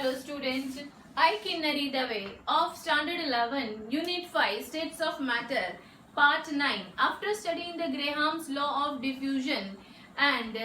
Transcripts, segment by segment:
Hello students, I Kinnari Dave of Standard 11, Unit 5, States of Matter, Part 9. After studying the Graham's law of diffusion and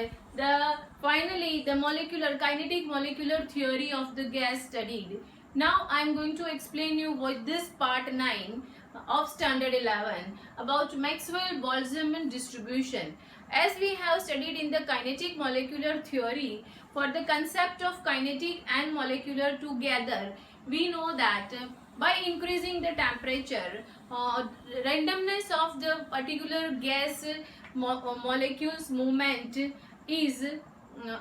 finally the kinetic molecular theory of the gas studied. Now I am going to explain you what this Part 9 of Standard 11 about Maxwell-Boltzmann distribution. As we have studied in the kinetic molecular theory, for the concept of kinetic and molecular together, we know that by increasing the temperature, randomness of the particular gas molecules movement is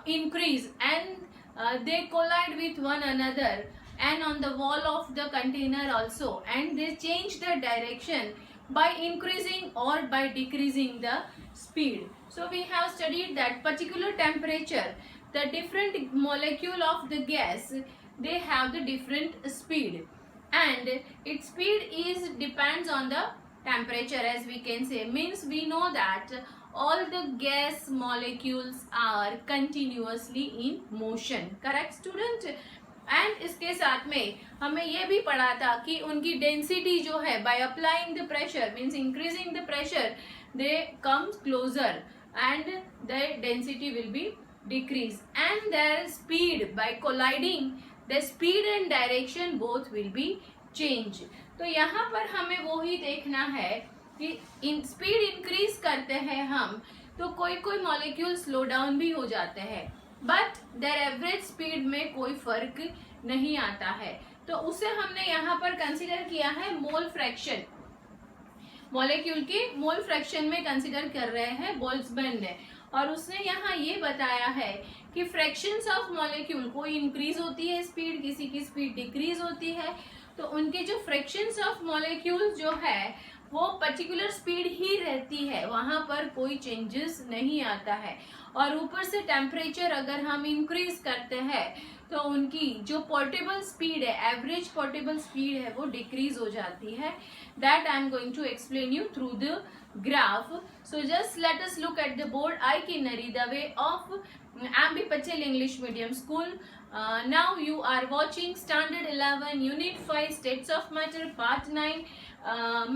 increased and they collide with one another and on the wall of the container also, and they change the direction by increasing or by decreasing the speed. So we have studied that particular temperature, the different molecule of the gas, they have the different speed, and its speed is depends on the temperature, as we can say. Means we know that all the gas molecules are continuously in motion. Correct student? And इसके साथ में हमें ये भी पढ़ा था कि उनकी डेंसिटी जो है by applying the pressure means increasing the pressure they comes closer and the density will be decrease and there speed bye colliding the speed and direction both will be change. तो यहाँ पर हमें वो ही देखना है कि स्पीड इंक्रीज करते हैं हम तो कोई कोई मॉलिक्यूल स्लो डाउन भी हो जाते हैं, बट देयर एवरेज स्पीड में कोई फर्क नहीं आता है. तो उसे हमने यहाँ पर कंसीडर किया है मोल फ्रैक्शन, मॉलिक्यूल के मोल फ्रैक्शन में कंसीडर कर रहे हैं बोल्ट्जमैन ने. और उसने यहाँ ये बताया है कि फ्रैक्शंस ऑफ मॉलिक्यूल कोई इंक्रीज होती है स्पीड, किसी की स्पीड डिक्रीज होती है. तो उनके जो फ्रैक्शंस ऑफ मॉलिक्यूल जो है वो पर्टिकुलर स्पीड ही रहती है, वहां पर कोई चेंजेस नहीं आता है. और ऊपर से टेम्परेचर अगर हम इंक्रीज करते हैं तो उनकी जो पोर्टेबल स्पीड है, एवरेज पोर्टेबल स्पीड है, वो डिक्रीज हो जाती है. That I am going to explain you through the graph. So just let us look at the board. I Kinnari Dave of Ambi Patel English Medium School. Now you are watching Standard 11 Unit 5 States of Matter Part 9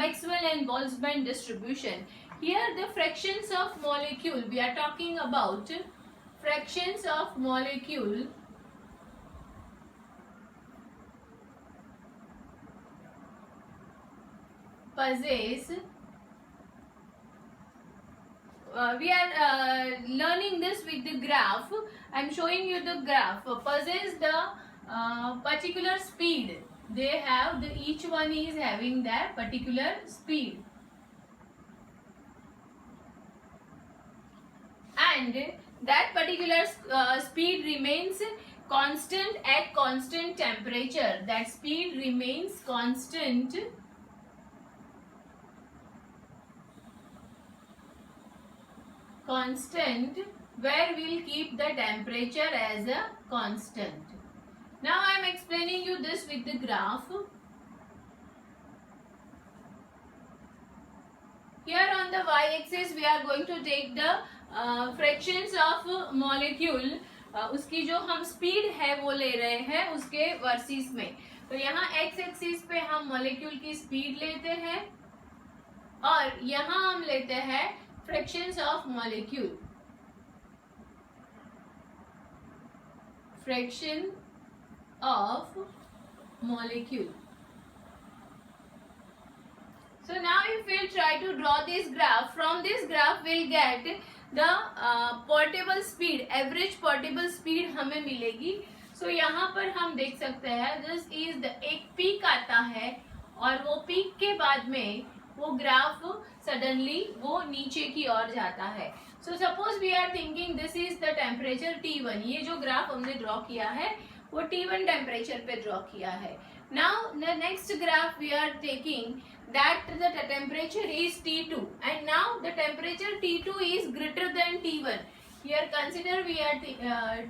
Maxwell and Boltzmann distribution. Here the fractions of molecule, we are talking about fractions of molecule possess. We are learning this with the graph. I am showing you the graph. Possess the particular speed. They have the each one is having their particular speed, and that particular speed remains constant at constant temperature. That speed remains constant where we'll keep the temperature as a constant. Now I am explaining you this with the graph. Here on the y-axis we are going to take the fractions of molecule. उसकी जो हम speed है वो ले रहे हैं उसके versus में. तो यहाँ x एक्सिस पे हम मॉलिक्यूल की स्पीड लेते हैं और यहाँ हम लेते हैं fractions of molecule. Fraction of molecule. So now if we'll try to draw this graph, from this graph we'll get the portable speed, average portable speed हमें मिलेगी. So यहाँ पर हम देख सकते हैं this is the एक पीक आता है और वो पीक के बाद में वो ग्राफ सडनली वो नीचे की ओर जाता है. So suppose we are thinking this is the temperature T1. ये जो ग्राफ हमने ड्रॉ किया है वो T1 टेम्परेचर पे ड्रॉ किया है. Now the next graph we are taking that the temperature is T2 and now the temperature T2 is greater than T1. Here consider we are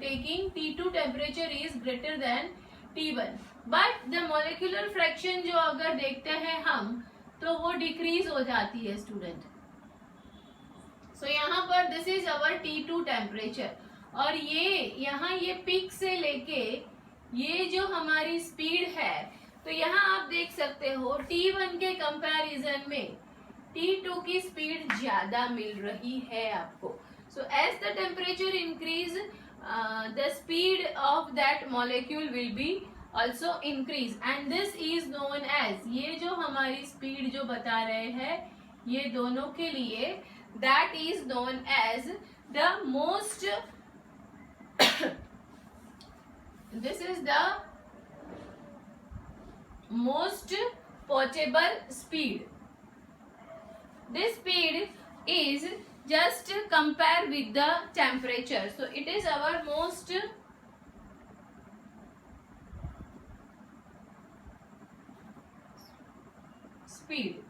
taking T2 temperature is greater than T1, but the molecular fraction जो अगर देखते हैं हम तो वो decrease हो जाती है स्टूडेंट. सो यहाँ पर this is our T2 temperature और ये यहाँ ये पीक से लेके ये जो हमारी स्पीड है, तो यहाँ आप देख सकते हो T1 के कंपैरिजन में T2 की स्पीड ज्यादा मिल रही है आपको. So as the temperature increase the speed of that molecule will be also increase and this is known as, ये जो हमारी स्पीड जो बता रहे हैं ये दोनों के लिए, that is known as the most this is the most portable speed. This speed is just compare with the temperature, so it is our most speed.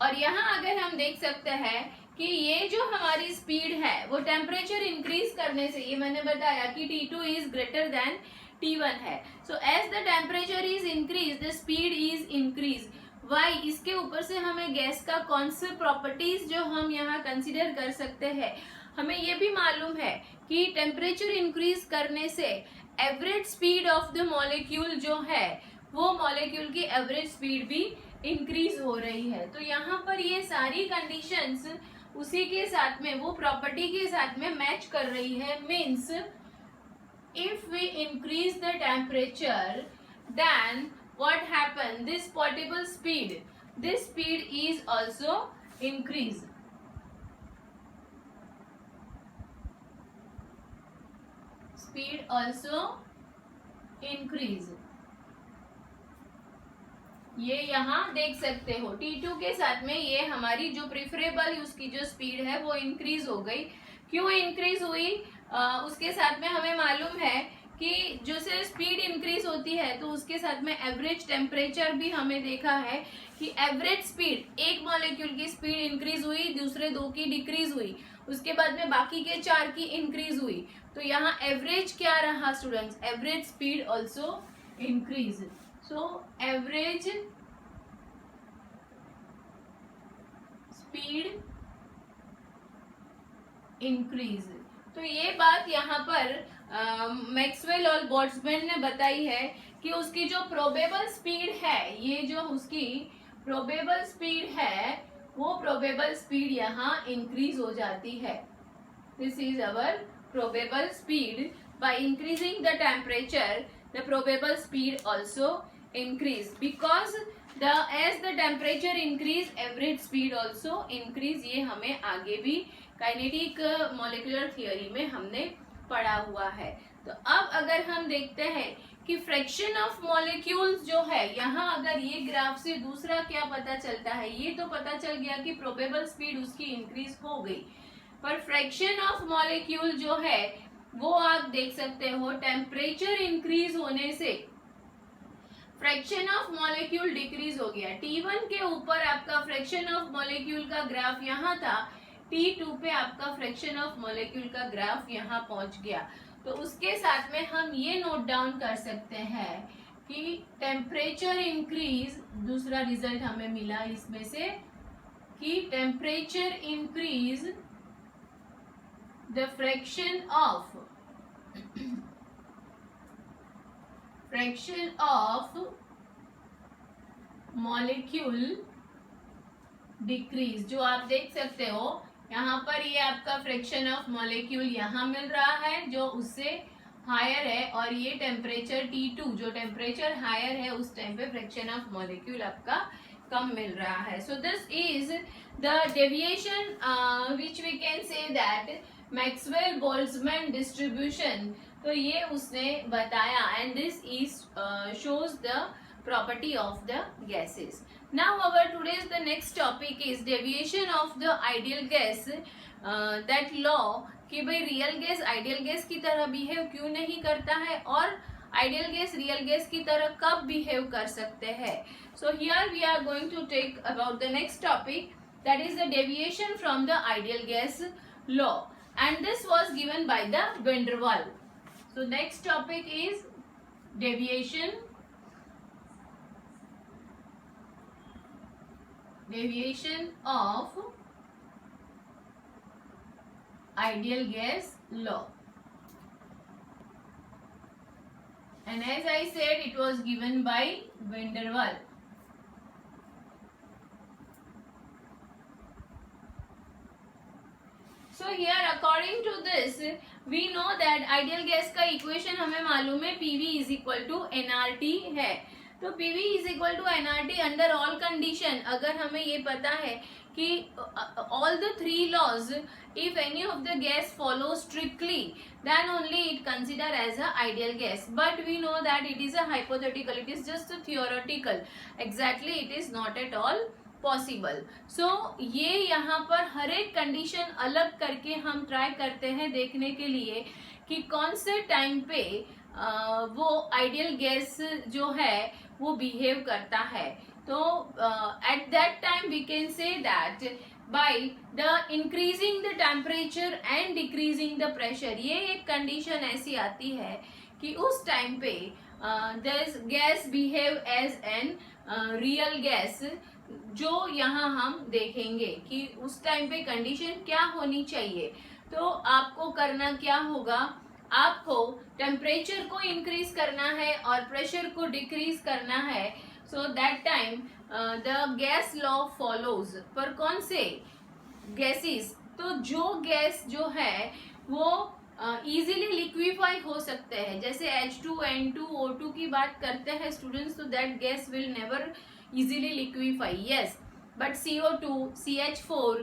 और यहाँ अगर हम देख सकते हैं कि ये जो हमारी स्पीड है वो टेम्परेचर इंक्रीज करने से, ये मैंने बताया कि T2 is greater than T1 है. So as the temperature is increase the speed is increase. Y, इसके ऊपर से हमें गैस का कौन से प्रॉपर्टीज जो हम यहाँ कंसिडर कर सकते हैं, हमें ये भी मालूम है कि टेम्परेचर इंक्रीज करने से average speed of the molecule जो है वो मॉलिक्यूल की एवरेज स्पीड भी इंक्रीज हो रही है. तो यहाँ पर ये सारी कंडीशंस उसी के साथ में, वो प्रॉपर्टी के साथ में मैच कर रही है. Means if we increase the temperature then what happen, this portable speed, this speed is also increase. Speed also increase. ये यहाँ देख सकते हो T2 के साथ में ये हमारी जो प्रिफरेबल उसकी जो स्पीड है वो इंक्रीज हो गई. क्यों इंक्रीज हुई? उसके साथ में हमें मालूम है कि जैसे स्पीड इंक्रीज होती है तो उसके साथ में एवरेज टेम्परेचर भी हमें देखा है कि एवरेज स्पीड, एक मॉलिक्यूल की स्पीड इंक्रीज हुई, दूसरे दो की डिक्रीज हुई, उसके बाद में बाकी के 4 की इंक्रीज हुई. तो यहाँ एवरेज क्या रहा students? Average speed also increase. So average speed increase. तो ये बात यहाँ पर मैक्सवेल और बोल्ट्जमैन ने बताई है कि उसकी जो प्रोबेबल स्पीड है, ये जो उसकी प्रोबेबल स्पीड है वो प्रोबेबल स्पीड यहाँ इंक्रीज हो जाती है. This is our probable speed. By increasing the temperature the probable speed also increase because as the temperature increase average speed also increase. ये हमें आगे भी काइनेटिक मॉलिक्यूलर थियोरी में हमने पढ़ा हुआ है. तो अब अगर हम देखते हैं कि फ्रैक्शन ऑफ मॉलिक्यूल्स जो है, यहाँ अगर ये ग्राफ से दूसरा क्या पता चलता है, ये तो पता चल गया कि प्रोबेबल स्पीड उसकी इंक्रीज हो गई, पर फ्रैक्शन ऑफ मॉलिक्यूल जो है वो आप देख सकते हो टेम्परेचर इंक्रीज होने से फ्रैक्शन ऑफ मॉलिक्यूल डिक्रीज हो गया. T1 के ऊपर आपका फ्रैक्शन ऑफ मॉलिक्यूल का ग्राफ यहाँ था, T2 पे आपका फ्रैक्शन ऑफ मॉलिक्यूल का ग्राफ यहाँ पहुंच गया. तो उसके साथ में हम ये नोट डाउन कर सकते हैं कि टेम्परेचर इंक्रीज, दूसरा रिजल्ट हमें मिला इसमें से कि temperature increase the fraction of molecule decrease. जो आप देख सकते हो यहाँ पर ये आपका फ्रैक्शन ऑफ मॉलिक्यूल यहाँ मिल रहा है जो उससे हायर है, और ये टेम्परेचर T2 जो टेम्परेचर हायर है उस टाइम पे फ्रैक्शन ऑफ मॉलिक्यूल आपका कम मिल रहा है. So this is the deviation which we can say that Maxwell Boltzmann distribution. तो ये उसने बताया and this is shows the property of the gases. Now our today's the next topic is deviation of the ideal gas. That law कि भाई real gas ideal gas की तरह behave क्यों नहीं करता है और आइडियल गैस रियल गैस की तरह कब बिहेव कर सकते हैं. So here we are going to take about the next topic, that is the deviation from the ideal gas law. And this was given by the Van der Waal. So next topic is deviation of ideal gas law. and as I said it was given by van der Waal. So here according to this we know that ideal gas का equation हमें मालूम है PV is equal to nRT है. तो PV is equal to nRT under all condition. अगर हमें ये पता है कि all the three laws, if any of the gas follows strictly, then only it consider as a ideal gas. But we know that it is a hypothetical, it is just a theoretical. Exactly, it is not at all possible. So ये यहाँ पर हर एक condition अलग करके हम try करते हैं देखने के लिए कि कौन से टाइम पे वो आइडियल गैस जो है वो बिहेव करता है. तो at that time we can say that by the increasing the temperature and decreasing the pressure. ये एक कंडीशन ऐसी आती है कि उस टाइम पे this gas behave as an real gas, जो यहाँ हम देखेंगे कि उस टाइम पे कंडीशन क्या होनी चाहिए. तो आपको करना क्या होगा, आपको टेम्परेचर को इंक्रीज करना है और प्रेशर को डिक्रीज करना है. So that time the gas law follows. पर कौन से गैसेस, तो जो गैस जो है वो इजीली लिक्विफाई हो सकते हैं. जैसे H2N2O2 की बात करते हैं स्टूडेंट्स, तो that gas will never easily liquefy. yes, but CO2, CH4,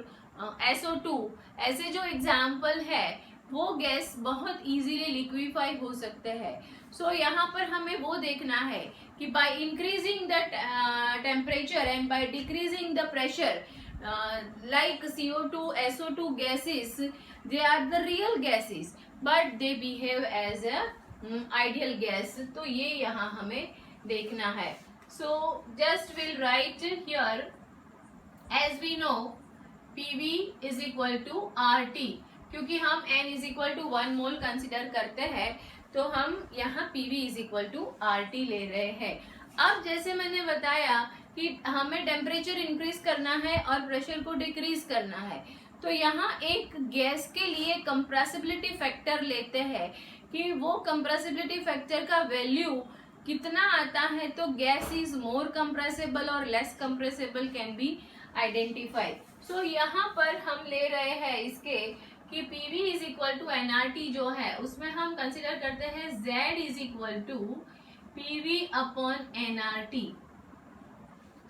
SO2 ऐसे जो एग्जाम्पल है वो गैस बहुत इजीली लिक्विफाई हो सकते हैं. सो यहाँ पर हमें वो देखना है कि by increasing the temperature and by decreasing the pressure, like CO2, SO2 gases, they are the real gases but they behave as a ideal gas. तो ये यहाँ हमें देखना है. So just we'll write here, as we know PV is equal to RT. क्योंकि हम N is equal to 1 mole consider करते हैं तो हम यहाँ PV is equal to RT ले रहे हैं. अब जैसे मैंने बताया कि हमें टेम्परेचर इंक्रीज करना है और प्रेशर को डिक्रीज करना है, तो यहाँ एक गैस के लिए कंप्रेसिबिलिटी फैक्टर लेते हैं कि वो कंप्रेसिबिलिटी फैक्टर का वैल्यू कितना आता है. तो गैस इज मोर कंप्रेसिबल और less compressible can be identify. So यहाँ पर हम ले रहे हैं इसके कि PV is equal to nRT जो है उसमें हम कंसिडर करते हैं Z is equal to PV upon nRT.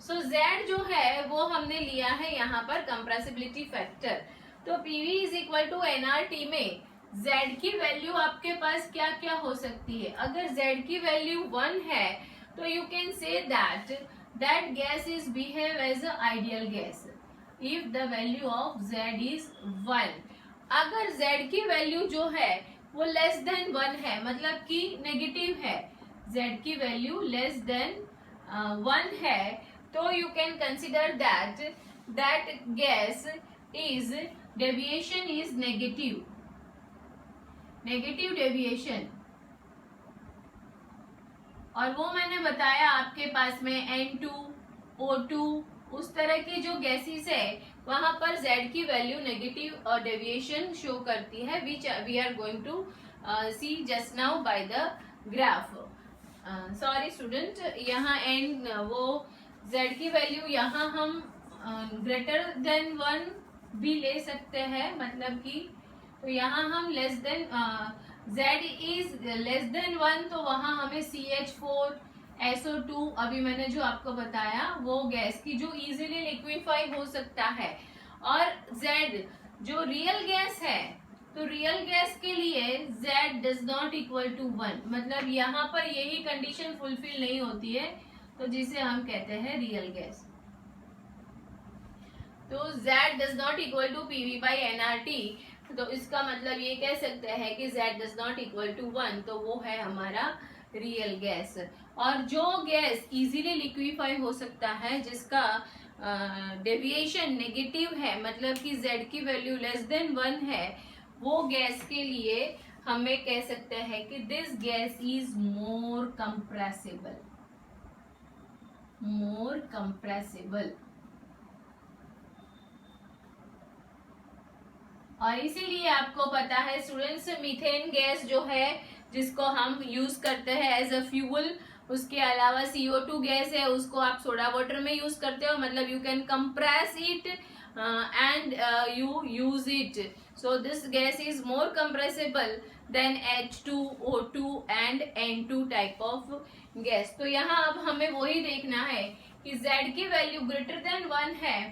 So Z जो है वो हमने लिया है यहाँ पर कंप्रेसिबिलिटी फैक्टर. तो PV is equal to nRT में Z की वैल्यू आपके पास क्या क्या हो सकती है. अगर Z की वैल्यू 1 है तो you can say that gas is behave as a ideal gas if the value of Z is 1. अगर Z की वैल्यू जो है वो लेस देन 1 है, मतलब कि नेगेटिव है, Z की वैल्यू लेस देन 1 है, तो you can consider that gas is deviation is negative deviation. और वो मैंने बताया आपके पास में N2O2 उस तरह की जो गैसेस है वहां पर Z की वैल्यू नेगेटिव और डेविएशन शो करती है, which we are going to see just now by the graph. Sorry student, यहाँ N वो Z की वैल्यू यहाँ हम ग्रेटर देन 1 भी ले सकते हैं, मतलब कि तो यहाँ हम less than Z is less than 1, तो वहाँ हमें CH4 SO2 अभी मैंने जो आपको बताया वो गैस की जो इजीली लिक्विफाई हो सकता है. और Z जो रियल गैस है, तो रियल गैस के लिए Z does not equal to 1, मतलब यहाँ पर यही कंडीशन फुलफिल नहीं होती है, तो जिसे हम कहते हैं रियल गैस. तो Z does not equal to PV by nRT, तो इसका मतलब ये कह सकते हैं कि Z does not equal to 1, तो वो है हमारा रियल गैस. और जो गैस इजीली लिक्विफाई हो सकता है, जिसका डेविएशन नेगेटिव है, मतलब कि Z की वैल्यू लेस देन 1 है, वो गैस के लिए हमें कह सकते हैं कि this gas is more compressible. और इसीलिए आपको पता है स्टूडेंट्स, मीथेन गैस जो है जिसको हम यूज करते हैं एज अ फ्यूल। उसके अलावा CO2 गैस है, उसको आप सोडा वाटर में यूज करते हो, मतलब you can compress it and you use it. So this gas is more compressible then H2O2 and N2 type of gas. तो यहाँ अब हमें वही देखना है कि Z की वैल्यू ग्रेटर देन 1 है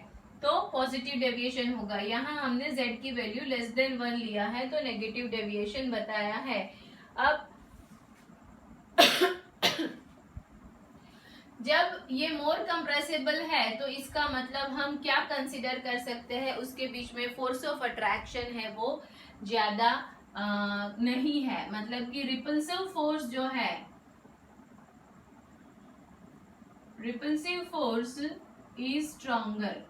तो पॉजिटिव डेविएशन होगा। यहाँ हमने Z की वैल्यू लेस देन 1 लिया है तो नेगेटिव डेविएशन बताया है। अब जब ये मोर कंप्रेसिबल है तो इसका मतलब हम क्या कंसिडर कर सकते हैं, उसके बीच में फोर्स ऑफ अट्रैक्शन है वो ज्यादा नहीं है, मतलब कि रिपल्सिव फोर्स जो है, रिपल्सिव फोर्स इज स्ट्रॉन्गर।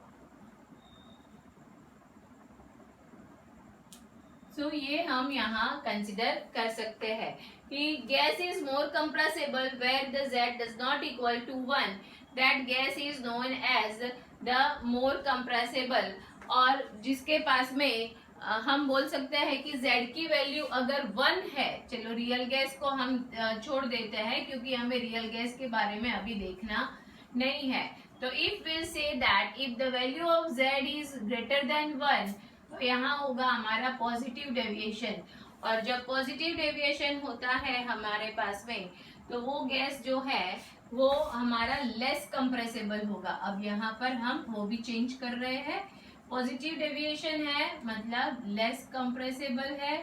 सो ये हम यहाँ कंसिडर कर सकते हैं कि gas is more compressible where the Z does not equal to 1, that gas is known as the more compressible. और जिसके पास में हम बोल सकते हैं कि Z की वैल्यू अगर 1 है, चलो रियल गैस को हम छोड़ देते हैं क्योंकि हमें रियल गैस के बारे में अभी देखना नहीं है। तो if we say that if the value of Z is greater then 1, तो यहाँ होगा हमारा पॉजिटिव डेविएशन। और जब पॉजिटिव डेविएशन होता है हमारे पास में, तो वो गैस जो है वो हमारा लेस कंप्रेसिबल होगा। अब यहाँ पर हम वो भी चेंज कर रहे हैं, पॉजिटिव डेविएशन है मतलब लेस कंप्रेसिबल है,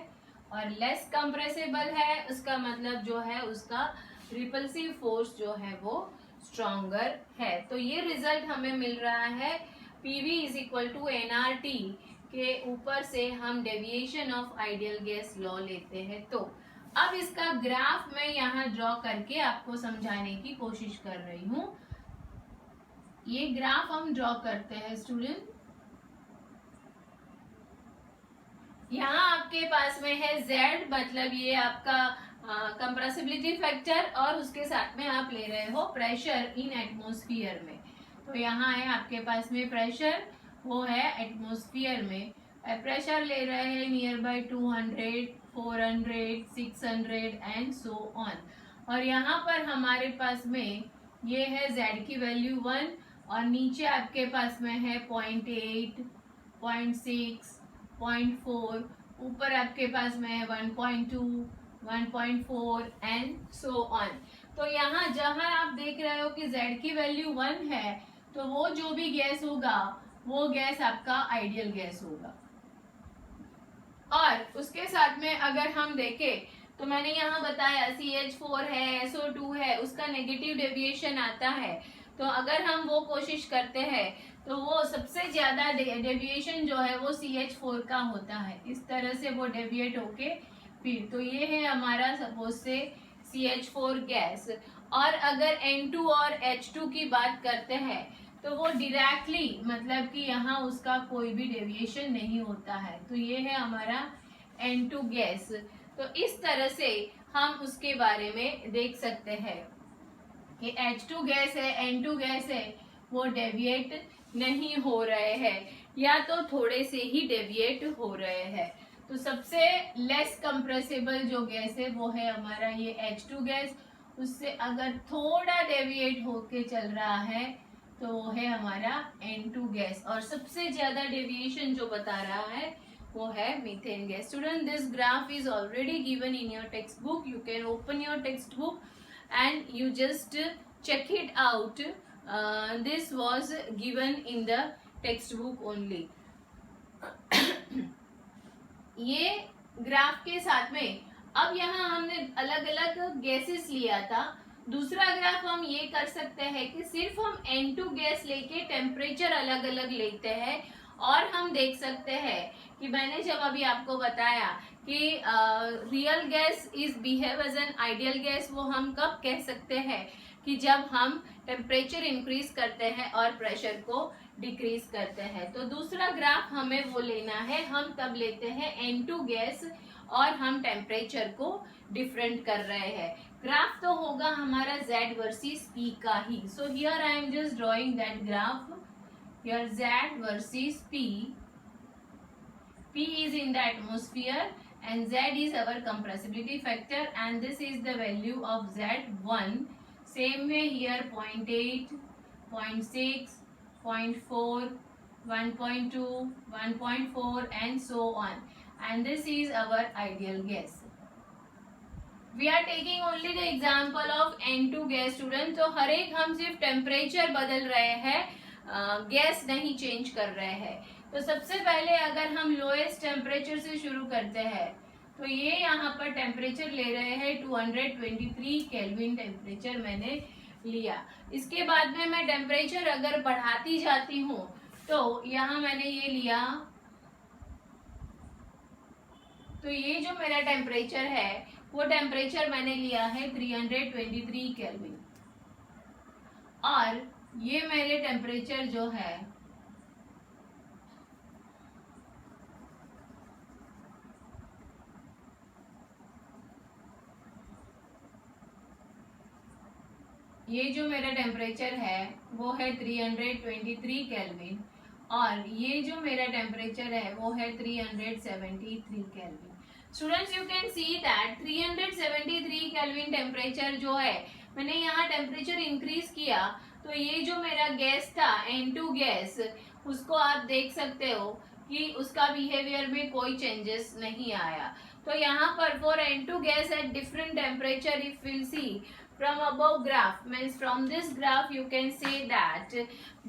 और लेस कंप्रेसिबल है उसका मतलब जो है उसका रिपल्सिव फोर्स जो है वो स्ट्रॉन्गर है। तो ये रिजल्ट हमें मिल रहा है PV is equal to NRT के ऊपर से हम deviation of ideal gas law लेते हैं। तो अब इसका ग्राफ मैं यहाँ ड्रॉ करके आपको समझाने की कोशिश कर रही हूँ। ये ग्राफ हम ड्रॉ करते हैं स्टूडेंट। यहाँ आपके पास में है Z, मतलब ये आपका कंप्रेसिबिलिटी फैक्टर, और उसके साथ में आप ले रहे हो प्रेशर इन एटमॉस्फेयर में। तो यहाँ है आपके पास में प्रेशर, वो है एटमॉस्फेयर में। प्रेशर ले रहे हैं near by 200, 400, 600 and so on. और यहाँ पर हमारे पास में ये है Z की वैल्यू 1, और नीचे आपके पास में है 0.8, 0.6, 0.4, ऊपर आपके पास में है 1.2, 1.4 एंड सो ऑन। तो यहाँ जहाँ आप देख रहे हो कि Z की वैल्यू 1 है, तो वो जो भी गैस होगा वो गैस आपका आइडियल गैस होगा। और उसके साथ में अगर हम देखें तो मैंने यहाँ बताया CH4 है, SO2 है, उसका नेगेटिव डेविएशन आता है। तो अगर हम वो कोशिश करते हैं तो वो सबसे ज्यादा डेविएशन जो है वो CH4 का होता है, इस तरह से वो डेविएट होके फिर। तो ये है हमारा सपोज से CH4 गैस। और अगर N2 और H2 की बात करते हैं तो वो डायरेक्टली, मतलब कि यहाँ उसका कोई भी डेविएशन नहीं होता है। तो ये है हमारा N2 गैस। तो इस तरह से हम उसके बारे में देख सकते हैं कि H2 गैस है, N2 गैस है, वो डेविएट नहीं हो रहे हैं या तो थोड़े से ही डेविएट हो रहे हैं। तो सबसे लेस कंप्रेसिबल जो गैस है वो है हमारा ये H2 गैस। उससे अगर थोड़ा डेविएट होके चल रहा है तो वो है हमारा N2 गैस। और सबसे ज्यादा डेविएशन जो बता रहा है वो है methane gas. Student, this graph is already given in your text book. You can open your text book and you just check it out. This was given in the textbook only. ये graph के साथ में अब यहाँ हमने अलग अलग gases लिया था। दूसरा ग्राफ हम ये कर सकते हैं कि सिर्फ हम N2 गैस लेके टेम्परेचर अलग अलग लेते हैं, और हम देख सकते हैं कि मैंने जब अभी आपको बताया कि real gas is behave as an ideal gas, वो हम कब कह सकते हैं कि जब हम टेम्परेचर इंक्रीज करते हैं और प्रेशर को डिक्रीज करते हैं। तो दूसरा ग्राफ हमें वो लेना है, हम तब लेते हैं N2 गैस और हम टेम्परेचर को डिफरेंट कर रहे हैं। ग्राफ तो होगा हमारा Z वर्सेस P का ही। So here I am just drawing that graph. Here Z versus P. P is in the atmosphere, and Z is our compressibility factor, and this is the value of Z1. Same way here 0.8, 0.6, 0.4, 1.2, 1.4 and so on, and this is our ideal gas. We are taking only the example of N2 gas student. तो हर एक हम सिर्फ temperature बदल रहे हैं, gas नहीं change कर रहे हैं. तो सबसे पहले अगर हम लोएस्ट टेम्परेचर से शुरू करते हैं तो ये यहाँ पर टेम्परेचर ले रहे हैं 223 केल्विन टेम्परेचर मैंने लिया. इसके बाद में मैं टेम्परेचर अगर बढ़ाती जाती हूँ तो यहाँ मैंने ये लिया, तो ये जो मेरा टेम्परेचर है वो टेम्परेचर मैंने लिया है 323 केल्विन, और ये मेरे टेम्परेचर जो है ये जो मेरा टेम्परेचर है वो है 323 केल्विन, और ये जो मेरा टेम्परेचर है वो है 373 kelvin. Students you can see that 373 kelvin temperature जो है, मैंने यहाँ टेम्परेचर इंक्रीज किया तो ये जो मेरा गैस था N2 गैस, उसको आप देख सकते हो कि उसका बिहेवियर में कोई चेंजेस नहीं आया. तो यहाँ पर for N2 gas at different temperature if will see from above graph, means from this graph you can say that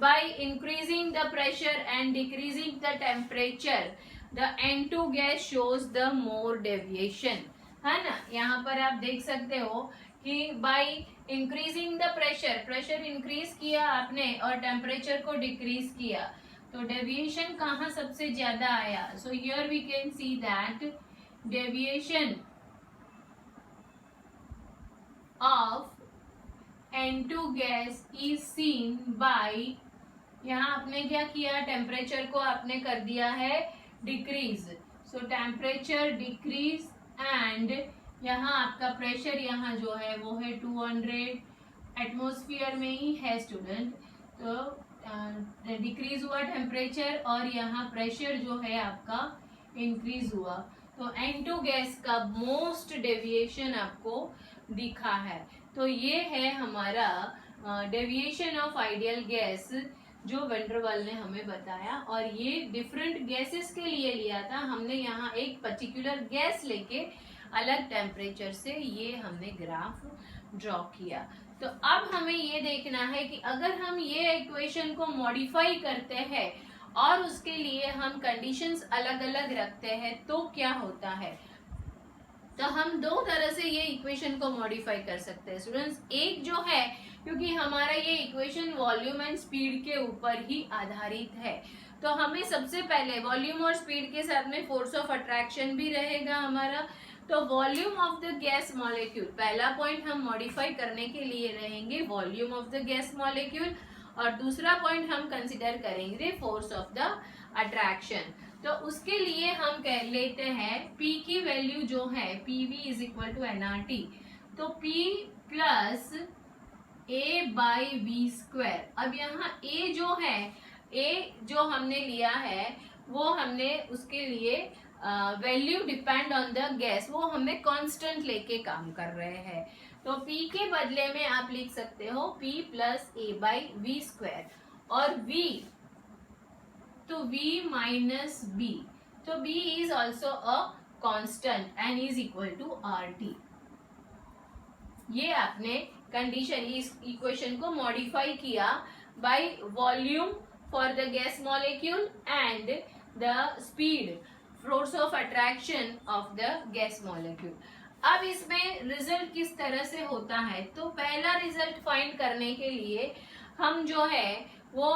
by increasing the pressure and decreasing the temperature the N2 gas shows the more deviation, है ना. यहाँ पर आप देख सकते हो कि by increasing the pressure, pressure increase किया आपने और temperature को decrease किया तो deviation कहाँ सबसे ज्यादा आया. so here we can see that deviation of N2 gas is seen by, यहाँ आपने क्या किया, टेम्परेचर को आपने कर दिया है decrease. So temperature decrease and यहाँ आपका प्रेशर यहाँ जो है वो है 200 एटमॉस्फेयर में ही है स्टूडेंट. तो डिक्रीज हुआ टेम्परेचर और यहाँ प्रेशर जो है आपका इंक्रीज हुआ. तो N2 गैस का मोस्ट डेविएशन आपको दिखा है. तो ये है हमारा डेविएशन ऑफ आइडियल गैस जो वैन डर वाल ने हमें बताया, और ये डिफरेंट गैसेस के लिए लिया था हमने. यहाँ एक पर्टिकुलर गैस लेके अलग टेम्परेचर से ये हमने ग्राफ ड्रॉ किया. तो अब हमें ये देखना है कि अगर हम ये इक्वेशन को मॉडिफाई करते हैं और उसके लिए हम कंडीशंस अलग अलग रखते हैं तो क्या होता है. तो हम दो तरह से ये इक्वेशन को मॉडिफाई कर सकते हैं स्टूडेंट्स. एक जो है, क्योंकि हमारा ये इक्वेशन वॉल्यूम एंड स्पीड के ऊपर ही आधारित है, तो हमें सबसे पहले वॉल्यूम और स्पीड के साथ में फोर्स ऑफ अट्रैक्शन भी रहेगा हमारा. तो volume of the gas molecule, पहला पॉइंट हम मॉडिफाई करने के लिए रहेंगे volume of the gas molecule, और दूसरा पॉइंट हम कंसिडर करेंगे फोर्स ऑफ द अट्रैक्शन. तो उसके लिए हम कह लेते हैं P की वैल्यू जो है PV is equal to nRT. तो P प्लस A/V². अब यहाँ A जो है, A जो हमने लिया है वो हमने उसके लिए value depend on the gas, वो हमें कांस्टेंट लेके काम कर रहे हैं. तो P के बदले में आप लिख सकते हो P प्लस A/V², और V तो V माइनस B. तो B is also a constant and is equal to RT. ये आपने कंडीशन, इस इक्वेशन को मॉडिफाई किया by volume for the gas molecule and the speed, force of attraction of the gas molecule. अब इसमें result किस तरह से होता है, तो पहला रिजल्ट फाइंड करने के लिए हम जो है वो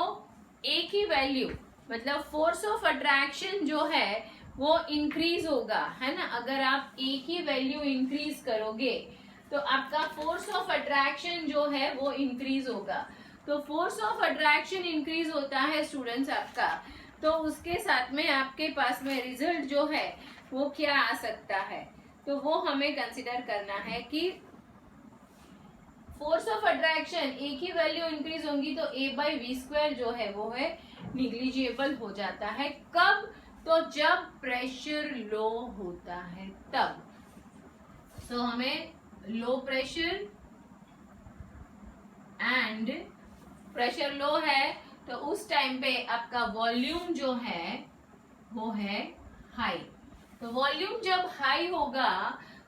एक ही वैल्यू, मतलब फोर्स ऑफ अट्रैक्शन जो है वो इंक्रीज होगा, है ना. अगर आप एक ही वैल्यू इंक्रीज करोगे तो आपका फोर्स ऑफ अट्रैक्शन जो है वो इंक्रीज होगा. तो फोर्स ऑफ अट्रैक्शन इंक्रीज होता है स्टूडेंट्स आपका, तो उसके साथ में आपके पास में रिजल्ट जो है वो क्या आ सकता है, तो वो हमें कंसिडर करना है कि फोर्स ऑफ अट्रैक्शन एक ही वैल्यू इंक्रीज होंगी तो A/V² जो है वो है निग्लिजिबल हो जाता है. कब, तो जब प्रेशर लो होता है तब। तो हमें low pressure and pressure low है तो उस टाइम पे आपका वॉल्यूम जो है वो है हाई। तो वॉल्यूम जब हाई होगा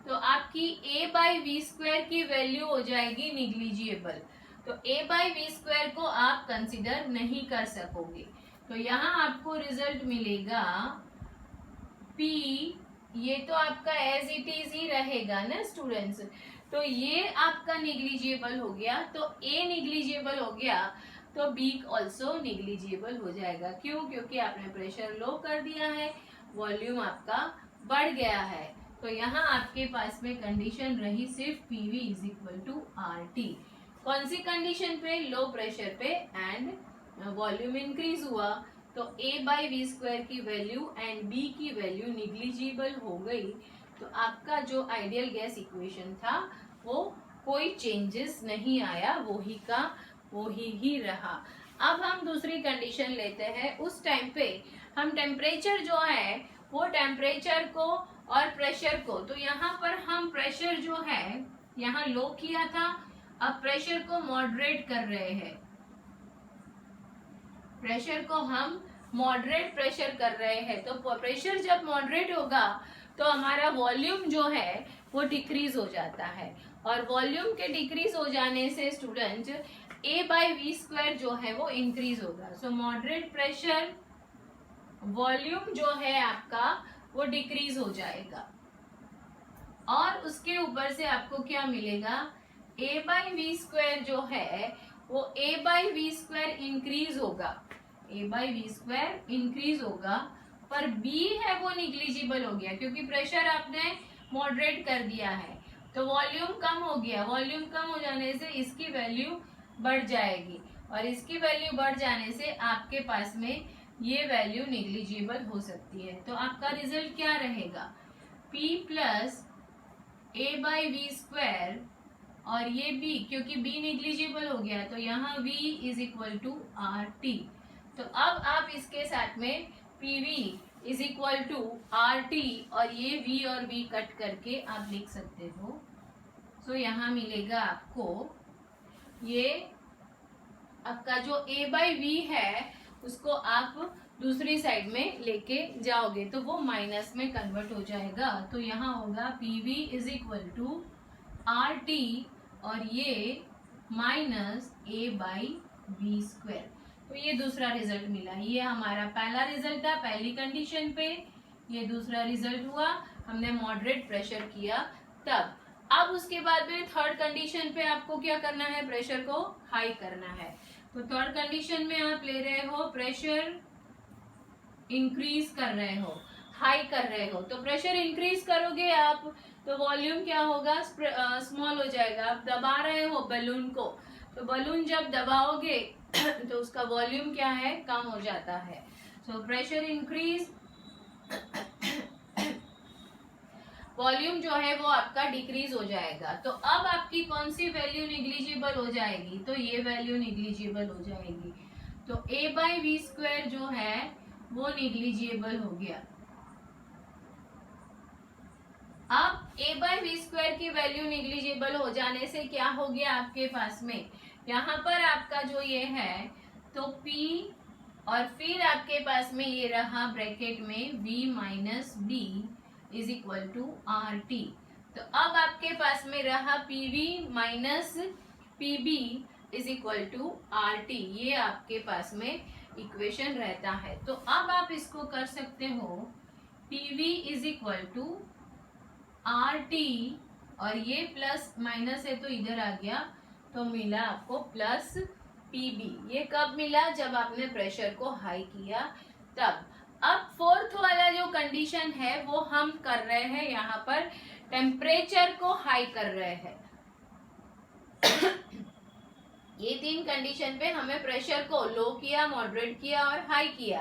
तो आपकी A बाई वी स्क्वायर की वैल्यू हो जाएगी निग्लिजिएबल। तो A बाई वी स्क्वायर को आप कंसिडर नहीं कर सकोगे। तो यहाँ आपको रिजल्ट मिलेगा P, ये तो आपका एज इट इज ही रहेगा ना स्टूडेंट्स। तो ये आपका निग्लिजिएबल हो गया, तो A निग्लिजिएबल हो गया तो B ऑल्सो निग्लिजिएबल हो जाएगा। क्यों? क्योंकि आपने प्रेशर लो कर दिया है, वॉल्यूम आपका बढ़ गया है। तो यहाँ आपके पास में कंडीशन रही सिर्फ PV is equal to RT। कौन सी कंडीशन पे? लो प्रेशर पे एंड वॉल्यूम इंक्रीज हुआ तो A बाई वी स्क्वायर की वैल्यू एंड B की वैल्यू निग्लिजिबल हो गई। तो आपका जो आइडियल गैस इक्वेशन था वो कोई चेंजेस नहीं आया, वही का वही ही रहा। अब हम दूसरी कंडीशन लेते हैं। उस टाइम पे हम टेम्परेचर जो है वो टेम्परेचर को और प्रेशर को, तो यहाँ पर हम प्रेशर जो है यहाँ लो किया था, अब प्रेशर को मॉडरेट कर रहे हैं। प्रेशर को हम मॉडरेट प्रेशर कर रहे हैं। तो प्रेशर जब मॉडरेट होगा तो हमारा वॉल्यूम जो है वो डिक्रीज हो जाता है, और वॉल्यूम के डिक्रीज हो जाने से student A by V square जो है वो इंक्रीज होगा। सो मॉडरेट प्रेशर वॉल्यूम जो है आपका वो डिक्रीज हो जाएगा, और उसके ऊपर से आपको क्या मिलेगा? A बाई वी स्क्वायर जो है वो A by V square increase होगा, A by V square increase होगा, पर B है वो निग्लिजिबल हो गया क्योंकि प्रेशर आपने मॉडरेट कर दिया है। तो वॉल्यूम कम हो गया, वॉल्यूम कम हो जाने से इसकी वैल्यू बढ़ जाएगी, और इसकी वैल्यू बढ़ जाने से आपके पास में ये वैल्यू निग्लिजिबल हो सकती है। तो आपका रिजल्ट क्या रहेगा? P plus A by V square, और ये B क्योंकि B निग्लिजिबल हो गया तो यहाँ V is equal to RT। तो अब आप इसके साथ में PV is equal to RT और ये V और V कट करके आप लिख सकते हो। सो यहाँ मिलेगा आपको ये आपका जो A बाई वी है उसको आप दूसरी साइड में लेके जाओगे तो वो माइनस में कन्वर्ट हो जाएगा। तो यहाँ होगा PV is equal to RT और ये minus A by V square. तो ये दूसरा रिजल्ट मिला। ये हमारा पहला रिजल्ट था पहली कंडीशन पे, ये दूसरा रिजल्ट हुआ हमने मॉडरेट प्रेशर किया तब। अब उसके बाद में थर्ड कंडीशन पे आपको क्या करना है? प्रेशर को हाई करना है। तो थर्ड कंडीशन में आप ले रहे हो प्रेशर इंक्रीज कर रहे हो, हाई कर रहे हो। तो प्रेशर इंक्रीज करोगे आप तो वॉल्यूम क्या होगा? स्मॉल हो जाएगा। आप दबा रहे हो बलून को, तो बलून जब दबाओगे तो उसका वॉल्यूम क्या है? कम हो जाता है। सो प्रेशर इंक्रीज, वॉल्यूम जो है वो आपका डिक्रीज हो जाएगा। तो अब आपकी कौन सी वैल्यू निग्लिजिबल हो जाएगी? तो ये वैल्यू निग्लिजिबल हो जाएगी। तो A बाई वी स्क्वायर जो है वो निग्लिजिबल हो गया। अब A बाई वी स्क्वायर की वैल्यू निग्लिजिबल हो जाने से क्या हो गया आपके पास में? यहाँ पर आपका जो ये है तो P और फिर आपके पास में ये रहा ब्रैकेट में V minus B is equal to RT। तो अब आपके पास में रहा PV minus PB is equal to RT। ये आपके पास में इक्वेशन रहता है। तो अब आप इसको कर सकते हो PV is equal to RT, और ये प्लस माइनस है तो इधर आ गया, तो मिला आपको प्लस PB। ये कब मिला? जब आपने प्रेशर को हाई किया तब। अब फोर्थ वाला जो कंडीशन है वो हम कर रहे हैं, यहाँ पर टेम्परेचर को हाई कर रहे हैं। ये तीन कंडीशन पे हमें प्रेशर को लो किया, मॉडरेट किया और हाई किया।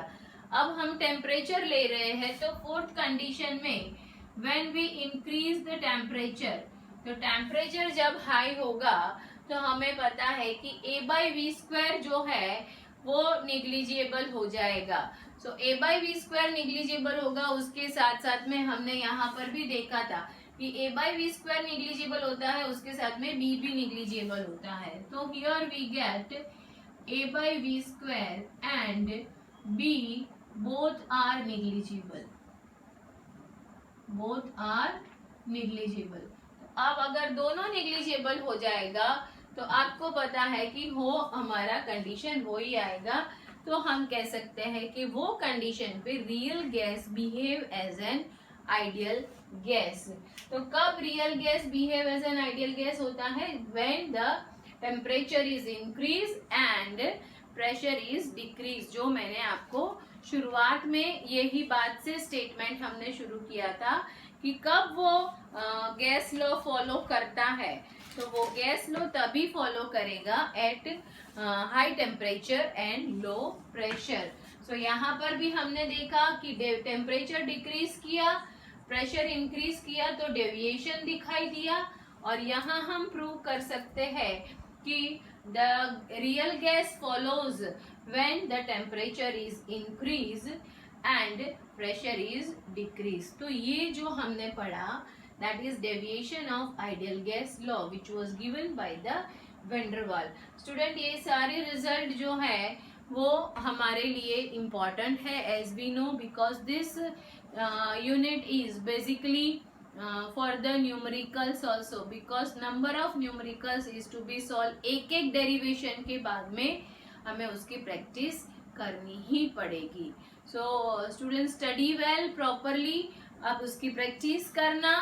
अब हम टेम्परेचर ले रहे हैं। तो फोर्थ कंडीशन में when we increase the temperature, तो टेम्परेचर जब हाई होगा तो हमें पता है कि A बाई वी स्क्वायर जो है वो निग्लिजिबल हो जाएगा। So a by V square negligible होगा, उसके साथ साथ में हमने यहाँ पर भी देखा था कि a by V square negligible होता है, उसके साथ में b भी निग्लिजिबल होता है. तो here we get a by V square and b both are negligible. Both are negligible. अब अगर दोनों निग्लिजिबल हो जाएगा तो आपको पता है कि वो हमारा कंडीशन हो ही आएगा. तो हम कह सकते हैं कि वो कंडीशन पे real gas behave as an ideal gas. तो कब real gas behave as an ideal gas होता है? When the temperature is increase and pressure is decrease. जो मैंने आपको शुरुआत में यही बात से स्टेटमेंट हमने शुरू किया था कि कब वो गैस लॉ फॉलो करता है. तो वो गैस लॉ तभी फॉलो करेगा at high temperature and low pressure. So यहाँ पर भी हमने देखा कि टेम्परेचर डिक्रीज किया, प्रेशर इंक्रीज किया तो डेविएशन दिखाई दिया. और यहाँ हम प्रूव कर सकते हैं कि the real gas follows when the temperature is increase and pressure is decrease. तो ये जो हमने पढ़ा that is deviation of ideal gas law which was given by the van der Waal. Student, ये सारे रिजल्ट जो है वो हमारे लिए इम्पॉर्टेंट है as we know because this unit is basically for the numericals also because number of numericals is to be solved. एक एक डेरिवेशन के बाद में हमें उसकी प्रैक्टिस करनी ही पड़ेगी. So students, study well properly. अब उसकी प्रैक्टिस करना.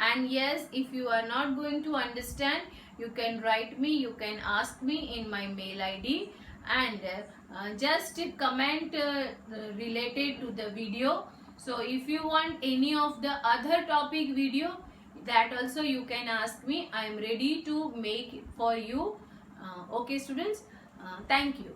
And yes, if you are not going to understand, you can write me, you can ask me in my mail ID and just comment related to the video. So if you want any of the other topic video, that also you can ask me. I am ready to make for you. Okay students, thank you.